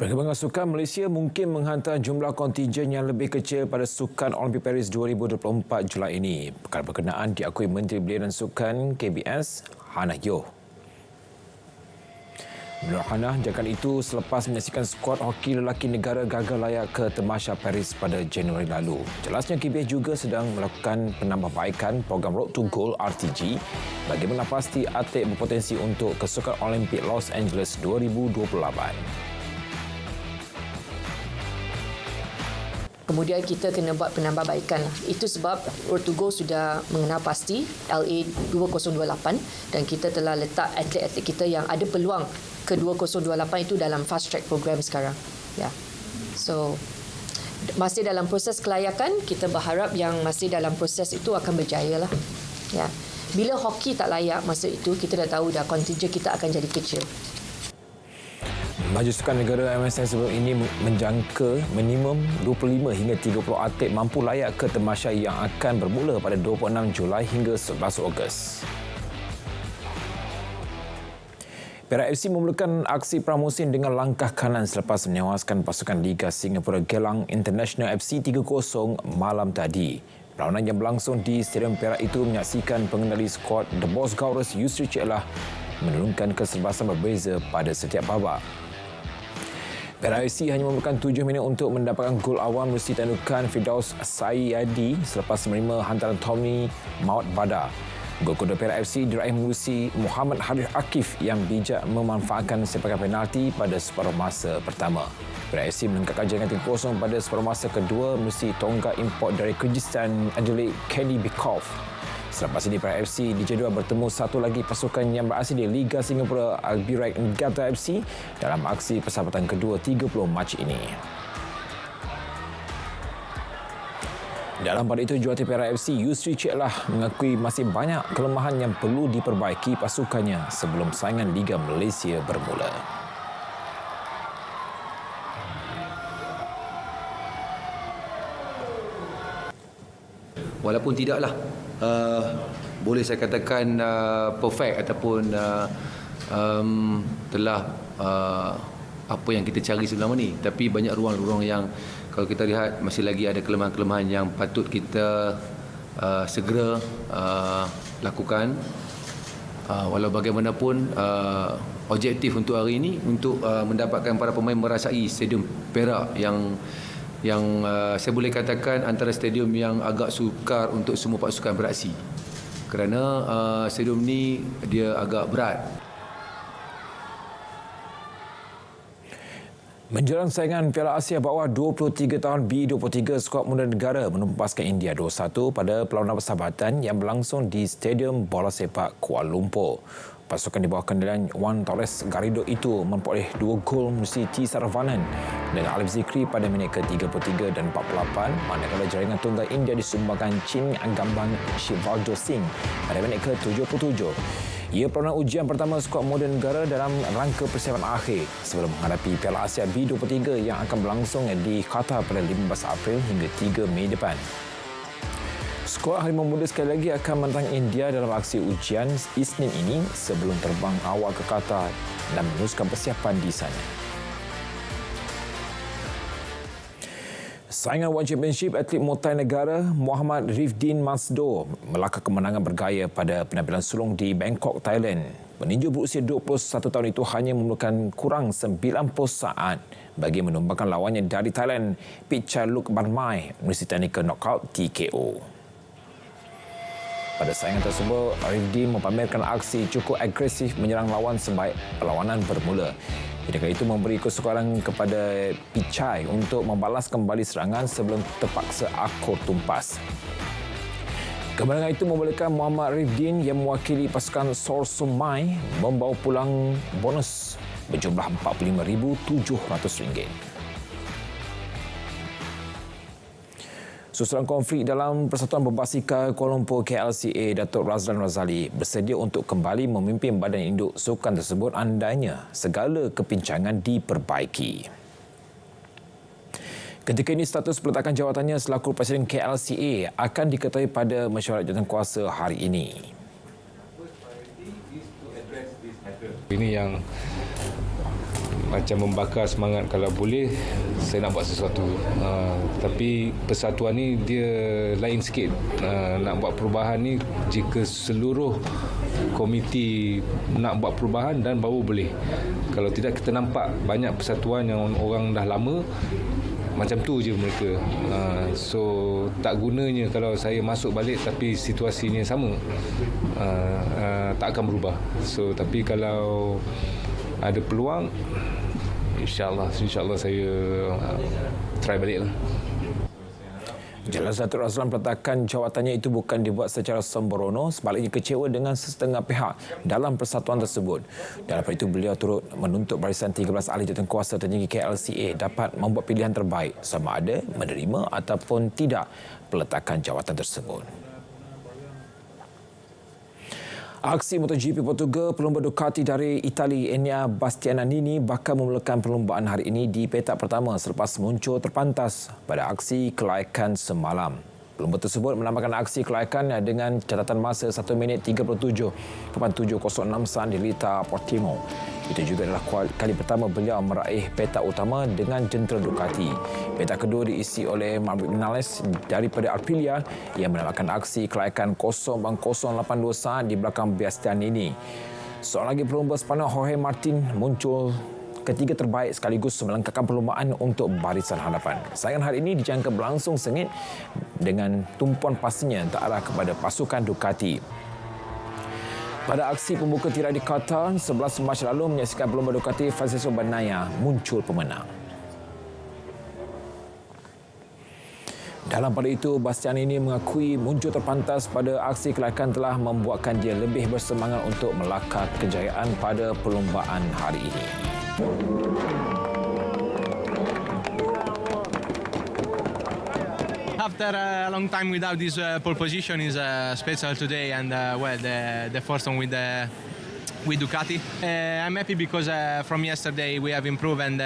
Perkembangan Sukan Malaysia mungkin menghantar jumlah kontingen yang lebih kecil pada Sukan Olimpik Paris 2024 Julai ini. Perkara berkenaan diakui Menteri Belia dan Sukan KBS, Hannah Yeoh. Menurut Hannah, jangan itu selepas menyaksikan skuad hoki lelaki negara gagal layak ke Tamasya Paris pada Januari lalu. Jelasnya KBS juga sedang melakukan penambahbaikan program Road to Gold RTG bagi menapasti atlet berpotensi untuk Kesukan Olimpik Los Angeles 2028. Kemudian kita kena buat penambahbaikan. Itu sebab Road to Go sudah mengenal pasti LA 2028 dan kita telah letak atlet-atlet kita yang ada peluang ke 2028 itu dalam fast track program sekarang. Ya. So masih dalam proses kelayakan, kita berharap yang masih dalam proses itu akan berjaya lah. Ya. Bila hoki tak layak masa itu, kita dah tahu dah kontingen kita akan jadi kecil. Majlis Sukan Negara MSN sebelum ini menjangka minimum 25 hingga 30 atlet mampu layak ke Tamasya yang akan bermula pada 26 Julai hingga 11 Ogos. Perak FC memulakan aksi pramusim dengan langkah kanan selepas menewaskan pasukan Liga Singapura Gelang International FC 3-0 malam tadi. Perlawanan yang berlangsung di Stadium Perak itu menyaksikan pengendali skuad The Boss Gaurus Yusri Cik Lah menurunkan keserbasan berbeza pada setiap babak. Perak FC hanya memerlukan 7 minit untuk mendapatkan gol awal melalui tandukan Firdaus Sayyadi selepas menerima hantaran Tommy Maud Badar. Gol kedua Perak FC diraih melalui Muhammad Harith Akif yang bijak memanfaatkan sepakan penalti pada separuh masa pertama. Perak FC melengkapkan jaringan 3-0 pada separuh masa kedua melalui tonggak import dari Kyrgyzstan Adelaide Kenny Bikov. Selepas ini, Perak FC dijadual bertemu satu lagi pasukan yang berasal di Liga Singapura Albirak Niigata FC dalam aksi persahabatan kedua 30 Mac ini. Dalam pada itu, jurulatih Perak FC Yusri Cik Lah mengakui masih banyak kelemahan yang perlu diperbaiki pasukannya sebelum saingan Liga Malaysia bermula. Walaupun tidaklah boleh saya katakan perfect ataupun telah apa yang kita cari sebelum ini, tapi banyak ruang-ruang yang kalau kita lihat masih lagi ada kelemahan-kelemahan yang patut kita segera lakukan. Walau bagaimanapun objektif untuk hari ini untuk mendapatkan para pemain merasai Stadium Perak yang saya boleh katakan antara stadium yang agak sukar untuk semua pasukan beraksi. Kerana stadium ni dia agak berat. Menjelang saingan Piala Asia bawah 23 tahun B23, skuad muda negara menumpaskan India 2-1 pada perlawanan persahabatan yang berlangsung di Stadium Bola Sepak Kuala Lumpur. Pasukan di bawah kendalian Juan Torres Garrido itu memperoleh 2 gol melalui T. Saravanan dan Alif Zikri pada minit ke-33 dan 48, manakala jaringan tunggal India disumbangkan Chin Gambang Shivaldo Singh pada minit ke-77. Ia perlawanan ujian pertama skuad muda negara dalam rangka persiapan akhir sebelum menghadapi Piala Asia B23 yang akan berlangsung di Qatar pada 15 April hingga 3 Mei depan. Skuad Harimau Muda sekali lagi akan menentang India dalam aksi ujian Isnin ini sebelum terbang awal ke Qatar dan meneruskan persiapan di sana. Saingan World Championship atlet Muay negara Muhammad Rifdin Masdo melakar kemenangan bergaya pada penampilan sulung di Bangkok, Thailand. Peninju berusia 21 tahun itu hanya memerlukan kurang 90 saat bagi menumbangkan lawannya dari Thailand, Pichai-Luk Banmai, melalui teknikal knockout TKO. Pada saingan tersebut, Rifdin mempamerkan aksi cukup agresif menyerang lawan sebaik perlawanan bermula. Ketika itu memberi kesukaran kepada Pichai untuk membalas kembali serangan sebelum terpaksa akur tumpas. Kemenangan itu membolehkan Muhammad Rifdin yang mewakili pasukan Sorsumai membawa pulang bonus berjumlah RM45,700. Susulan konflik dalam Persatuan Berbasikal Kuala Lumpur KLCA, Datuk Razlan Razali bersedia untuk kembali memimpin badan induk sukan tersebut andainya segala kepincangan diperbaiki. Ketika ini, status peletakan jawatannya selaku Presiden KLCA akan diketahui pada mesyuarat jawatankuasa hari ini. Ini yang macam membakar semangat. Kalau boleh saya nak buat sesuatu, tapi persatuan ni dia lain sikit. Nak buat perubahan ni jika seluruh komiti nak buat perubahan dan baru boleh. Kalau tidak, kita nampak banyak persatuan yang orang dah lama macam tu je mereka. So tak gunanya kalau saya masuk balik tapi situasinya sama, tak akan berubah. So tapi kalau ada peluang, InsyaAllah saya try balik lah. Jelas Datuk Razlan peletakan jawatannya itu bukan dibuat secara sembrono, sebaliknya kecewa dengan setengah pihak dalam persatuan tersebut. Dan lepas itu beliau turut menuntut barisan 13 ahli jawatankuasa tertinggi KLCA dapat membuat pilihan terbaik sama ada menerima ataupun tidak peletakan jawatan tersebut. Aksi MotoGP Portugal, pelumba Ducati dari Itali Enea Bastianini bakal memulakan perlumbaan hari ini di petak pertama selepas muncul terpantas pada aksi kelayakan semalam. Pelumba tersebut menambahkan aksi kelayakan dengan catatan masa 1 minit 37.706 saat di Lita Portimao. Itu juga adalah kali pertama beliau meraih petak utama dengan jentera Ducati. Petak kedua diisi oleh Maverick Vinales daripada Aprilia yang menambahkan aksi kelayakan 0.082 saat di belakang Bastianini. Seorang lagi pelumba Sepanyol Jorge Martin muncul ketiga terbaik sekaligus melengkapkan perlumbaan untuk barisan hadapan. Saingan hari ini dijangka berlangsung sengit dengan tumpuan pastinya terarah kepada pasukan Ducati. Pada aksi pembuka tirai di Qatar 11 Mac lalu menyaksikan pelumba Ducati Francesco Bagnaia muncul pemenang. Dalam pada itu, Bastianini mengakui muncul terpantas pada aksi kelayakan telah membuatkan dia lebih bersemangat untuk melakar kejayaan pada perlumbaan hari ini. After a long time without this pole position is special today, and the first one with Ducati. I'm happy because from yesterday we have improved, and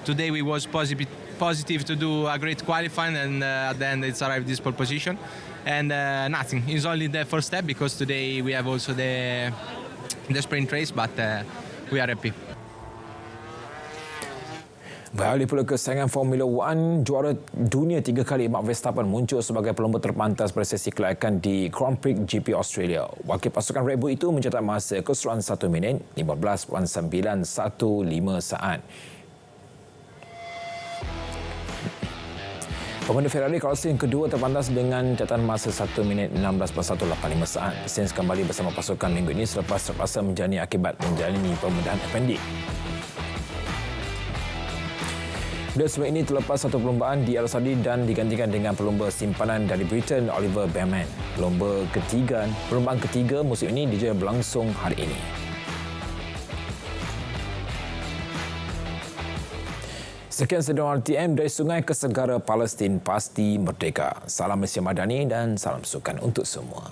today we was positive to do a great qualifying, and at the end it's arrived this pole position. And nothing, it's only the first step because today we have also the sprint race, but we are happy. Beralih pula ke saingan Formula 1, juara dunia 3 kali Max Verstappen muncul sebagai pelumba terpantas pada sesi kelayakan di Grand Prix GP Australia. Wakil pasukan Red Bull itu mencatat masa keseluruhan 1 minit 15.915 saat. Pemandu Ferrari Carlos Sainz kedua terpantas dengan catatan masa 1 minit 16.185 saat. Sainz kembali bersama pasukan minggu ini selepas terpaksa menjalani akibat menjalani pembedahan appendix. Dan sebab ini terlepas satu perlumbaan di Arab Saudi dan digantikan dengan pelumba simpanan dari Britain Oliver Bearman. Perlumbaan ketiga musim ini dijadwalkan berlangsung hari ini. Sekian sedang RTM dari Sungai ke Segara Palestin, pasti merdeka. Salam Malaysia Madani dan salam sukan untuk semua.